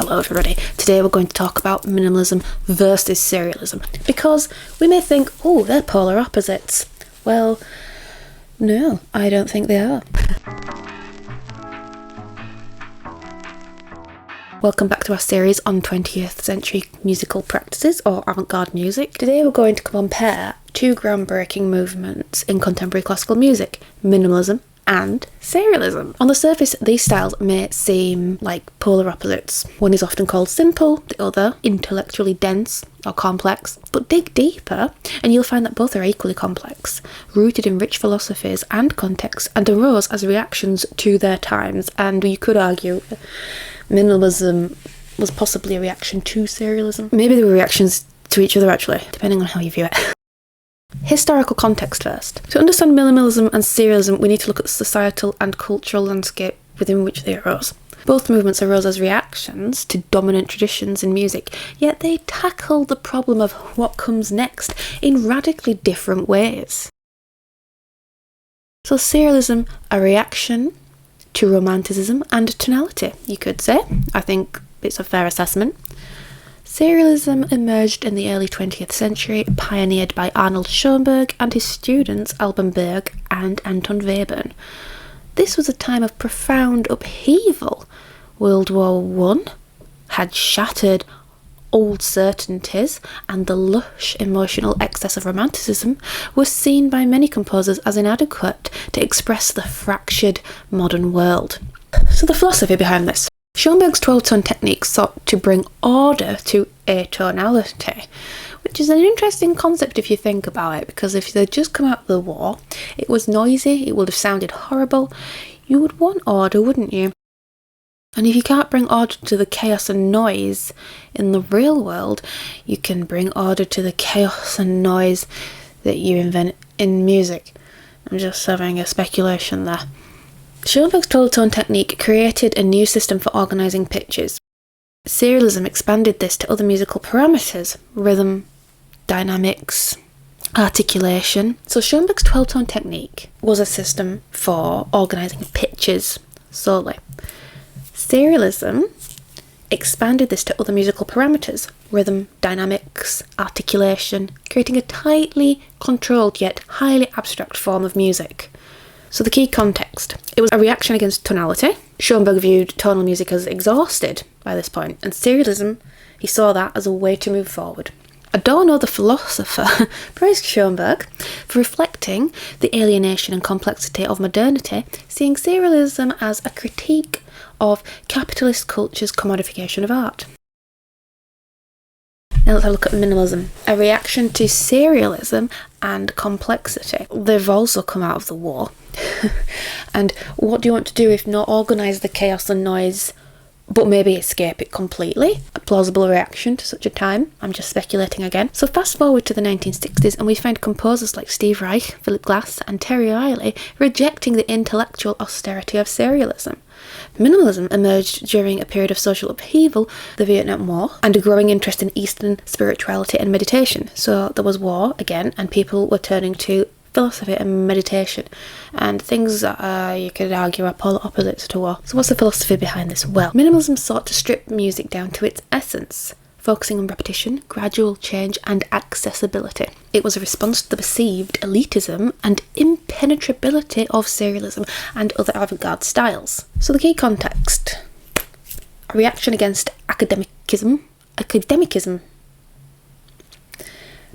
Hello everybody, today we're going to talk about minimalism versus serialism, because we may think, oh, they're polar opposites. Well, no, I don't think they are. Welcome back to our series on 20th century musical practices, or avant-garde music. Today we're going to compare two groundbreaking movements in contemporary classical music, minimalism and serialism. On the surface, these styles may seem like polar opposites. One is often called simple, the other intellectually dense or complex. But dig deeper and you'll find that both are equally complex, rooted in rich philosophies and contexts, and arose as reactions to their times. And you could argue minimalism was possibly a reaction to serialism. Maybe they were reactions to each other actually, depending on how you view it. Historical context first. To understand minimalism and serialism, we need to look at the societal and cultural landscape within which they arose. Both movements arose as reactions to dominant traditions in music, yet they tackle the problem of what comes next in radically different ways. So serialism, a reaction to Romanticism and tonality, you could say. I think it's a fair assessment. Serialism emerged in the early 20th century, pioneered by Arnold Schoenberg and his students Alban Berg and Anton Webern. This was a time of profound upheaval. World War I had shattered old certainties, and the lush emotional excess of Romanticism was seen by many composers as inadequate to express the fractured modern world. So the philosophy behind this. Schoenberg's 12-tone technique sought to bring order to atonality, which is an interesting concept if you think about it, because if they'd just come out of the war, it was noisy, it would have sounded horrible. You would want order, wouldn't you? And if you can't bring order to the chaos and noise in the real world, you can bring order to the chaos and noise that you invent in music. I'm just having a speculation there. Schoenberg's 12-tone technique created a new system for organising pitches. Serialism expanded this to other musical parameters, rhythm, dynamics, articulation. So Schoenberg's 12-tone technique was a system for organising pitches solely. Serialism expanded this to other musical parameters, rhythm, dynamics, articulation, creating a tightly controlled yet highly abstract form of music. So the key context. It was a reaction against tonality. Schoenberg viewed tonal music as exhausted by this point, and serialism, he saw that as a way to move forward. Adorno, the philosopher, praised Schoenberg for reflecting the alienation and complexity of modernity, seeing serialism as a critique of capitalist culture's commodification of art. Now let's have a look at minimalism, a reaction to serialism and complexity. They've also come out of the war. And what do you want to do if not organise the chaos and noise, but maybe escape it completely? A plausible reaction to such a time. I'm just speculating again. So fast forward to the 1960s and we find composers like Steve Reich, Philip Glass and Terry Riley rejecting the intellectual austerity of serialism. Minimalism emerged during a period of social upheaval, the Vietnam War, and a growing interest in Eastern spirituality and meditation. So there was war again, and people were turning to philosophy and meditation, and things that you could argue are polar opposites to war. So what's the philosophy behind this? Well, minimalism sought to strip music down to its essence, focusing on repetition, gradual change and accessibility. It was a response to the perceived elitism and impenetrability of serialism and other avant-garde styles. So the key context. A reaction against academicism.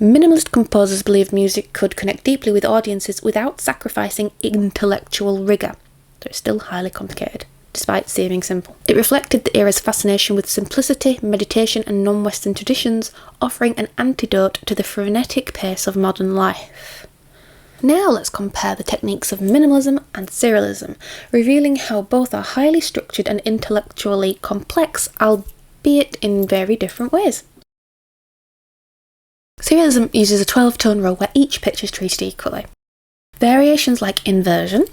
Minimalist composers believed music could connect deeply with audiences without sacrificing intellectual rigour. So it's still highly complicated, despite seeming simple. It reflected the era's fascination with simplicity, meditation and non-Western traditions, offering an antidote to the frenetic pace of modern life. Now let's compare the techniques of minimalism and serialism, revealing how both are highly structured and intellectually complex, albeit in very different ways. Serialism uses a 12-tone row where each pitch is treated equally. Variations like inversion,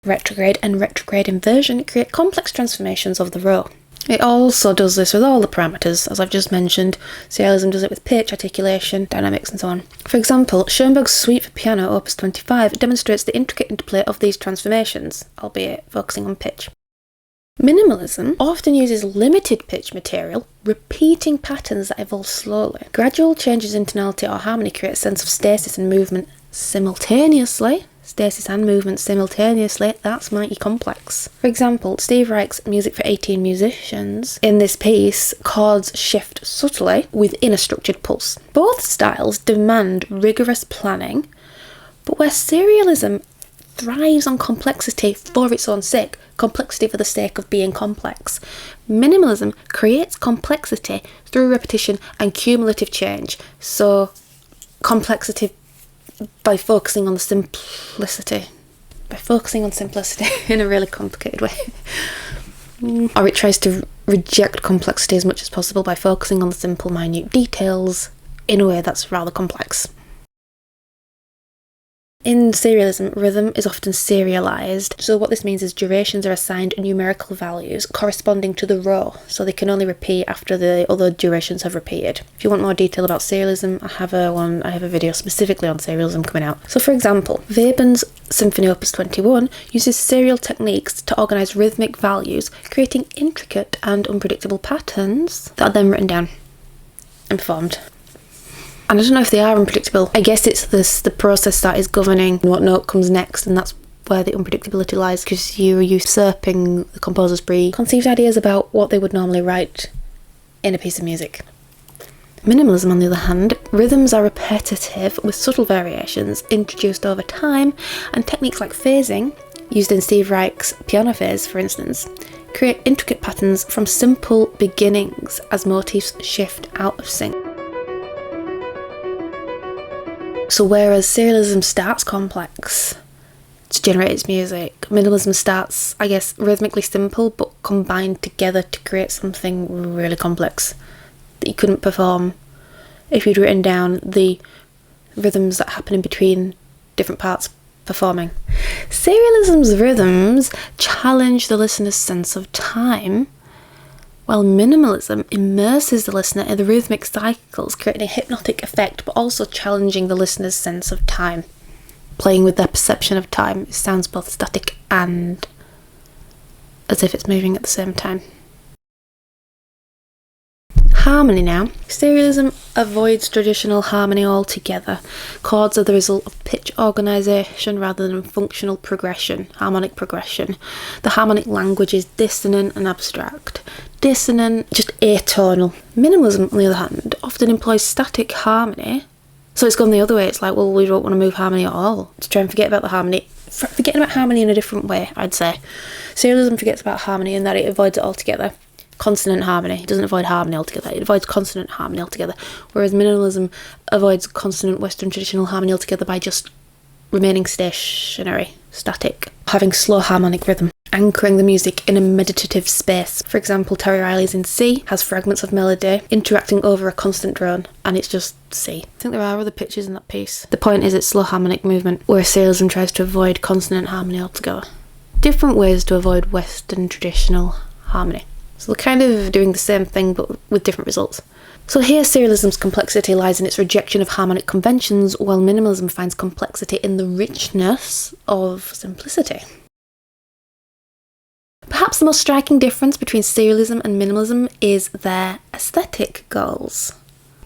retrograde and retrograde inversion create complex transformations of the row. It also does this with all the parameters, as I've just mentioned. Serialism does it with pitch, articulation, dynamics and so on. For example, Schoenberg's Suite for Piano, Opus 25, demonstrates the intricate interplay of these transformations, albeit focusing on pitch. Minimalism often uses limited pitch material, repeating patterns that evolve slowly. Gradual changes in tonality or harmony create a sense of stasis and movement simultaneously. Stasis and movement simultaneously, that's mighty complex. For example, Steve Reich's Music for 18 Musicians. In this piece, chords shift subtly within a structured pulse. Both styles demand rigorous planning, but where serialism thrives on complexity for its own sake, complexity for the sake of being complex, minimalism creates complexity through repetition and cumulative change. So, complexity by focusing on the simplicity. By focusing on simplicity in a really complicated way. Or it tries to reject complexity as much as possible by focusing on the simple, minute details in a way that's rather complex. In serialism, rhythm is often serialised, so what this means is durations are assigned numerical values corresponding to the row, so they can only repeat after the other durations have repeated. If you want more detail about serialism, I have a video specifically on serialism coming out. So for example, Webern's Symphony Opus 21 uses serial techniques to organise rhythmic values, creating intricate and unpredictable patterns that are then written down and performed. And I don't know if they are unpredictable. I guess it's the process that is governing what note comes next, and that's where the unpredictability lies, because you're usurping the composer's preconceived ideas about what they would normally write in a piece of music. Minimalism, on the other hand, rhythms are repetitive with subtle variations introduced over time, and techniques like phasing, used in Steve Reich's piano phase for instance, create intricate patterns from simple beginnings as motifs shift out of sync. So whereas serialism starts complex to generate its music, minimalism starts, I guess, rhythmically simple but combined together to create something really complex that you couldn't perform if you'd written down the rhythms that happen in between different parts performing. Serialism's rhythms challenge the listener's sense of time, while minimalism immerses the listener in the rhythmic cycles, creating a hypnotic effect, but also challenging the listener's sense of time. Playing with their perception of time, it sounds both static and as if it's moving at the same time. Harmony now. Serialism avoids traditional harmony altogether. Chords are the result of pitch organisation rather than functional progression, harmonic progression. The harmonic language is dissonant and abstract. Dissonant, just atonal. Minimalism, on the other hand, often employs static harmony. So it's gone the other way. It's like, well, we don't want to move harmony at all. To try and forget about the harmony. Forgetting about harmony in a different way, I'd say. Serialism forgets about harmony in that it avoids it altogether. Consonant harmony. It doesn't avoid harmony altogether. It avoids consonant harmony altogether. Whereas minimalism avoids consonant Western traditional harmony altogether by just remaining stationary, static, having slow harmonic rhythm, anchoring the music in a meditative space. For example, Terry Riley's in C has fragments of melody interacting over a constant drone, and it's just C. I think there are other pitches in that piece. The point is it's slow harmonic movement, whereas serialism tries to avoid consonant harmony altogether. Different ways to avoid Western traditional harmony. So they're kind of doing the same thing but with different results. So here serialism's complexity lies in its rejection of harmonic conventions, while minimalism finds complexity in the richness of simplicity. Perhaps the most striking difference between serialism and minimalism is their aesthetic goals.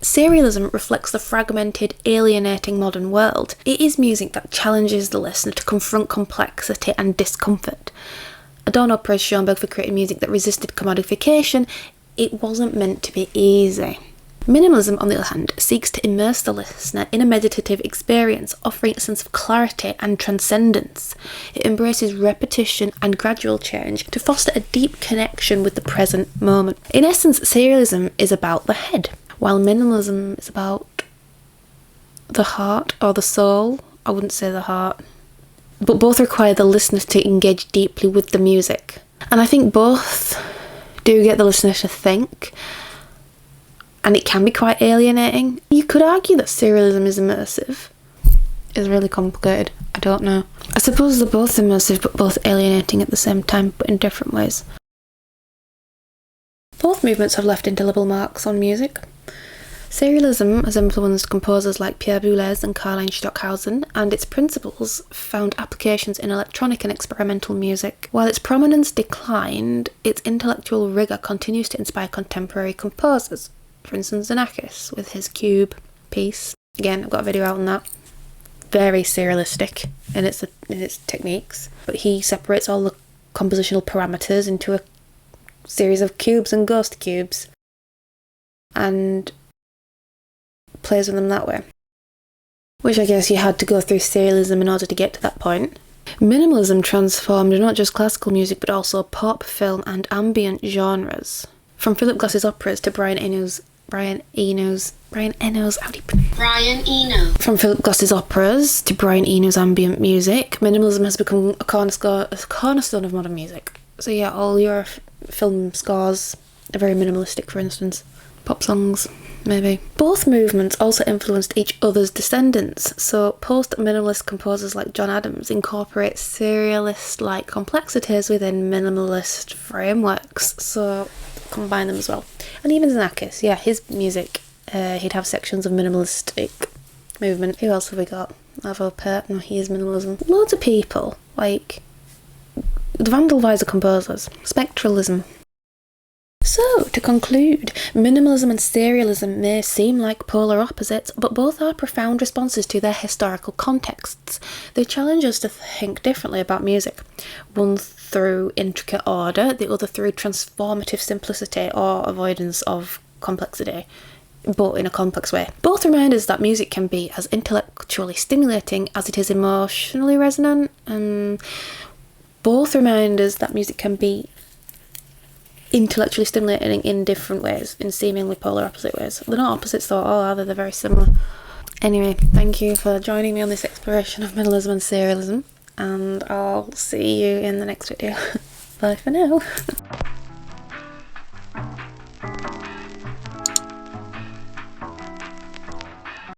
Serialism reflects the fragmented, alienating modern world. It is music that challenges the listener to confront complexity and discomfort. Adorno praised Schoenberg for creating music that resisted commodification. It wasn't meant to be easy. Minimalism, on the other hand, seeks to immerse the listener in a meditative experience, offering a sense of clarity and transcendence. It embraces repetition and gradual change to foster a deep connection with the present moment. In essence, serialism is about the head, while minimalism is about the heart or the soul. I wouldn't say the heart. But both require the listener to engage deeply with the music. And I think both do get the listener to think, and it can be quite alienating. You could argue that serialism is immersive. It's really complicated. I don't know. I suppose they're both immersive but both alienating at the same time, but in different ways. Both movements have left indelible marks on music. Serialism has influenced composers like Pierre Boulez and Karlheinz Stockhausen, and its principles found applications in electronic and experimental music. While its prominence declined, its intellectual rigour continues to inspire contemporary composers. For instance, Xenakis with his Cube piece. Again, I've got a video out on that. Very serialistic in its techniques, but he separates all the compositional parameters into a series of cubes and ghost cubes and plays with them that way, which I guess you had to go through serialism in order to get to that point. Minimalism transformed not just classical music but also pop, film and ambient genres. From Philip Glass's operas to Brian Eno's From Philip Glass's operas to Brian Eno's ambient music, minimalism has become a cornerstone of modern music. So yeah, all your film scores are very minimalistic, for instance. Pop songs, maybe. Both movements also influenced each other's descendants, so post-minimalist composers like John Adams incorporate serialist-like complexities within minimalist frameworks, so combine them as well. And even Xenakis, yeah, his music, he'd have sections of minimalistic movement. Who else have we got? Arvo Pärt, no, he is minimalism. Loads of people, like the Vandal Weiser composers, spectralism. So, to conclude, minimalism and serialism may seem like polar opposites, but both are profound responses to their historical contexts. They challenge us to think differently about music, one through intricate order, the other through transformative simplicity or avoidance of complexity, but in a complex way. Both remind us that music can be as intellectually stimulating as it is emotionally resonant, and both remind us that music can be intellectually stimulating in different ways, in seemingly polar opposite ways. They're not opposites though at all, are they? They're very similar. Anyway, thank you for joining me on this exploration of minimalism and serialism, and I'll see you in the next video. Bye for now.